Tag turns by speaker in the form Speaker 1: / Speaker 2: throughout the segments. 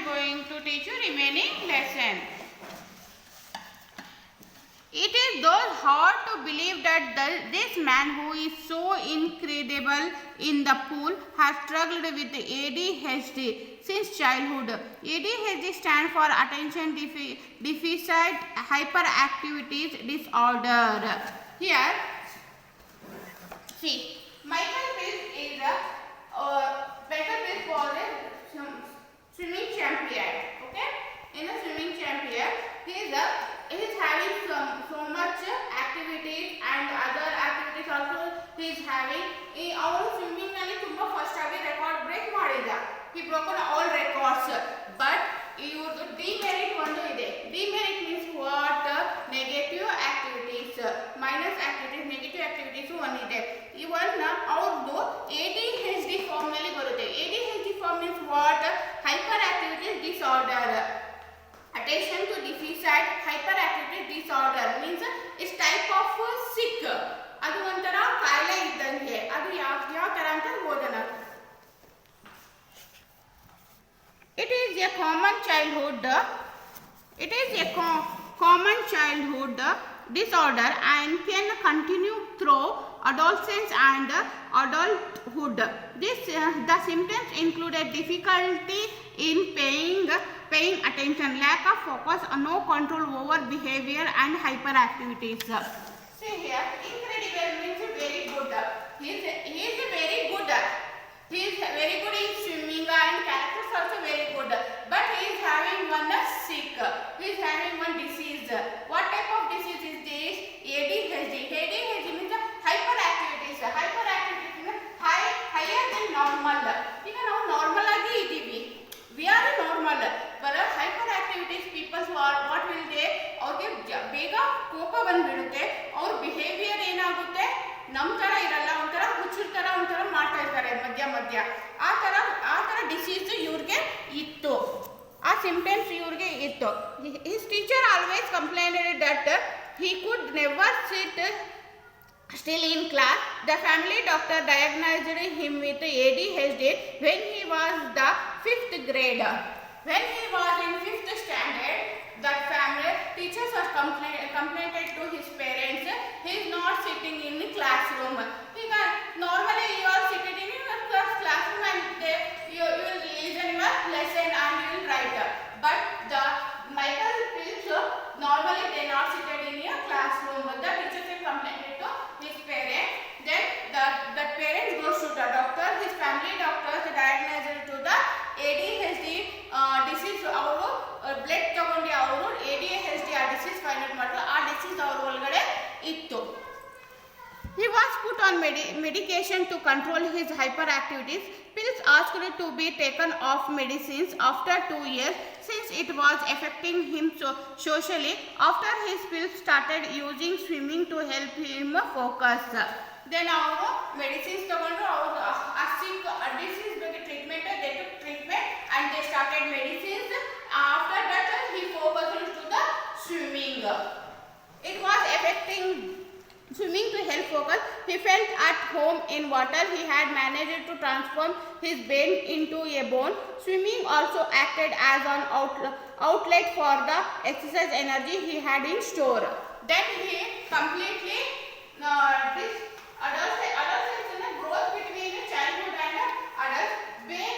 Speaker 1: am going to teach you remaining lesson. It is those hard to believe that this man who is so incredible in the pool has struggled with ADHD since childhood. ADHD stands for Attention Deficit Hyperactivity Disorder. Here, see, Michael Phelps is was a swimming champion. Okay, in a swimming champion, he is having so much activities and other activities also he is having. Our swimming ನಲ್ಲಿ ತುಂಬಾ first ಆಗಿ record break ಮಾಡಿದ. He broken all records. But ಇವ್ರದ್ದು demerit ಒಂದು ಇದೆ. Demerit means what? Negative activities, minus activities, negative activities one ಇದೆ. ಇವನ್ನ ಅವ್ರದ್ದು ADHD ಫಾರ್ಮ್ ನಲ್ಲಿ ಬರುತ್ತೆ. ADHD form means what? Hyperactivity disorder. Attention to deficit hyperactivity disorder means is type of sick. ಅದು ಒಂಥರ ಕಾಯಿಲೆ ಇದ್ದಂಗೆ. ಅದು ಯಾವ ತರ ಅಂತ ಓದೋಣ. It is a common childhood disorder and can continue through adolescence and adulthood. The symptoms included difficulty in paying attention, lack of focus, no control over behavior and hyperactivities. See here, incredible means very good. He is very good. He is very good in swimming and characters also very good. But he is having one sick. He is having one disease. What type of disease is this? ADHD. ADHD means hyperactivities. Hyperactivities means higher than normal. ಈಗ ನಾವು normal ಆಗಿ ಇದ್ದೀವಿ. We are normal. But hyperactivities people what will they? ಅವ್ರಿಗೆ ಬೇಗ ಕೋಪ ಬಂದ್ಬಿಡುತ್ತೆ. ಅವ್ರ behaviour ಏನಾಗುತ್ತೆ? ನಮ್ಮ ತರ ಇರಲ್ಲ, ಒಂಥರ ಹುಚ್ಚರ ತರ ಒಂಥರ ಮಾಡ್ತಾ ಇರ್ತಾರೆ ಮಧ್ಯ ಆ ತರ ಡಿಸೀಸ್ ಇವ್ರಿಗೆ ಇತ್ತು. ಆ ಸಿಂಪ್ಟಮ್ಸ್ ಇವ್ರಿಗೆ ಇತ್ತು. His teacher always complained that he could never sit still in class. The family doctor diagnosed him with ADHD when he was the 5th grade. When he was in 5th standard, that family teachers was complained to his parents. He is not sitting in the classroom. Normally you are sitting in your classroom and you will listen your lesson and you will write. But the Michael Phelps normally they not seated in your classroom. The teachers have complained to his parents. Then the parents goes to the doctor. His family doctors diagnosed to the ADHD disease. ಅವರು blood ತಗೊಂಡು ಅವರು ADHD ಆ disease find out ಮಾಡಿದ್ರು. ಆ disease ಅವ್ರ ಒಳಗಡೆ ಇತ್ತು. He was put on medication to control his hyperactivities. Pills asked to be taken off medicines after 2 years since it was affecting him socially. After his pills started using swimming to help him focus. Then ಅವರು medicines ತಗೊಂಡು ಅವರು disease ಬಗ್ಗೆ treatment they took treatment and they started medicines. After that he focused to the swimming. It was affecting swimming to help focus. He felt at home in water. He had managed to transform his brain into a bone. Swimming also acted as an outlet for the exercise energy he had in store. Then he completely this adolescence in the growth between childhood and adult. Brain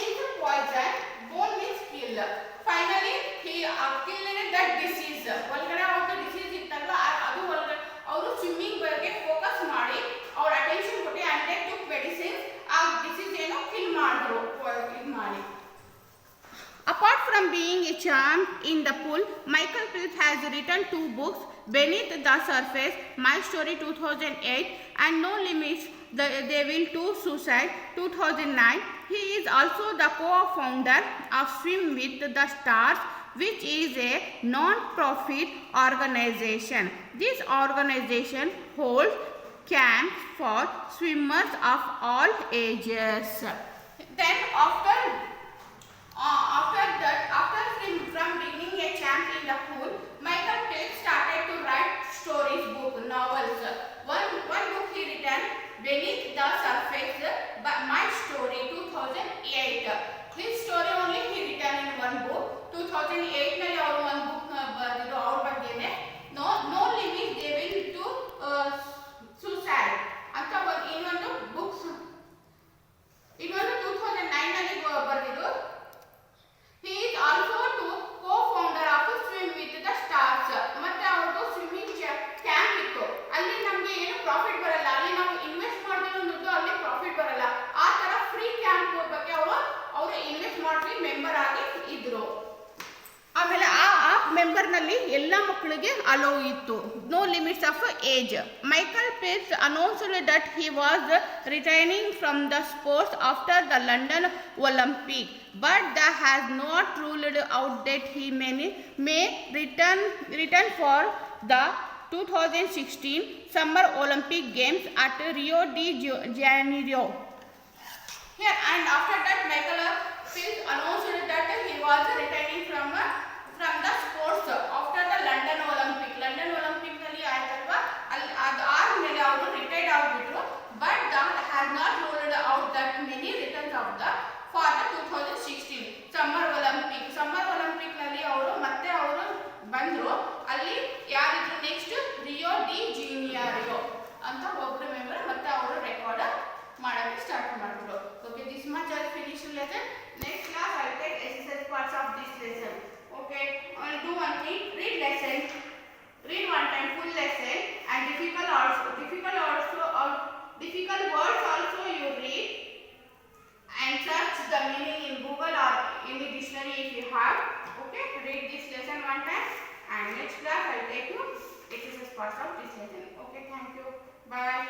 Speaker 1: means poison, bone means kill. Finally he killed that disease. ಒಳಗಡೆ ಒಂದು disease ಇತ್ತಲ್ವ ಅದು ಒಳಗಡೆ ಅವರು swimming ಬಗ್ಗೆ focus ಮಾಡಿ ಅವ್ರ attention ಕೊಟ್ಟು and they took medicines. ಆ ಡಿಸೀಸ್ ಏನೋ ಕಿಲ್ ಮಾಡಿದ್ರು ಇದು ಮಾಡಿ. Apart from being a champ in the pool, Michael Phelps has written 2 books, Beneath the Surface, My Story 2008 and No Limits, The Devil to Suicide 2009. He is also the co-founder of Swim with the Stars, which is a non-profit organization. This organization holds camps for swimmers of all ages. Then after from being a champ in the pool, Michael Phelps started to write stories, novels. One book he written, Beneath the Surface, My Story 2008. This story only he written. Member ಆಗಿ ಇದ್ರು. ಆಮೇಲೆ ಆ ಮೆಂಬರ್ನಲ್ಲಿ ಎಲ್ಲ ಮಕ್ಕಳಿಗೆ allow ಇತ್ತು. No limits of age. Michael Phelps announced that he was retaining from the sports after the London Olympic, but that has not ruled out that he may return for the 2016 Summer Olympic Games at Rio de Janeiro. Here and after that, Michael Phelps announced that he was returning from the sports after the London Olympic. London Olympic ನಲ್ಲಿ ಆಯ್ತಲ್ವಾ, ಅಲ್ಲಿ ಅದು ಆದ್ಮೇಲೆ ಅವರು retired ಆಗಿಬಿಟ್ರು. But that has not ruled out that many returns of the for the 2016 Summer Olympic. Summer Olympic ನಲ್ಲಿ ಅವರು ಮತ್ತೆ ಅವರು ಬಂದ್ರು. ಅಲ್ಲಿ ಯಾರಿದ್ರು ನೆಕ್ಸ್ಟ್ ರಿಯೋ ಡಿ ಜೀನಿಯಾರಿಯೋ ಅಂತ ಒಬ್ರು ಮೆಂಬರ್ ಮತ್ತೆ ಅವರು ರೆಕಾರ್ಡ್ ಮಾಡಕ್ಕೆ ಸ್ಟಾರ್ಟ್ ಮಾಡಿದ್ರು. Okay, this much I finish lesson. Next class I take exercise parts of this lesson. Okay, do one thing, read lesson, read one time full lesson, and difficult words also you read and search the meaning in Google or in the dictionary if you have. Okay, read this lesson one time, and next class I will take you exercise parts of this lesson. Okay, thank you, bye.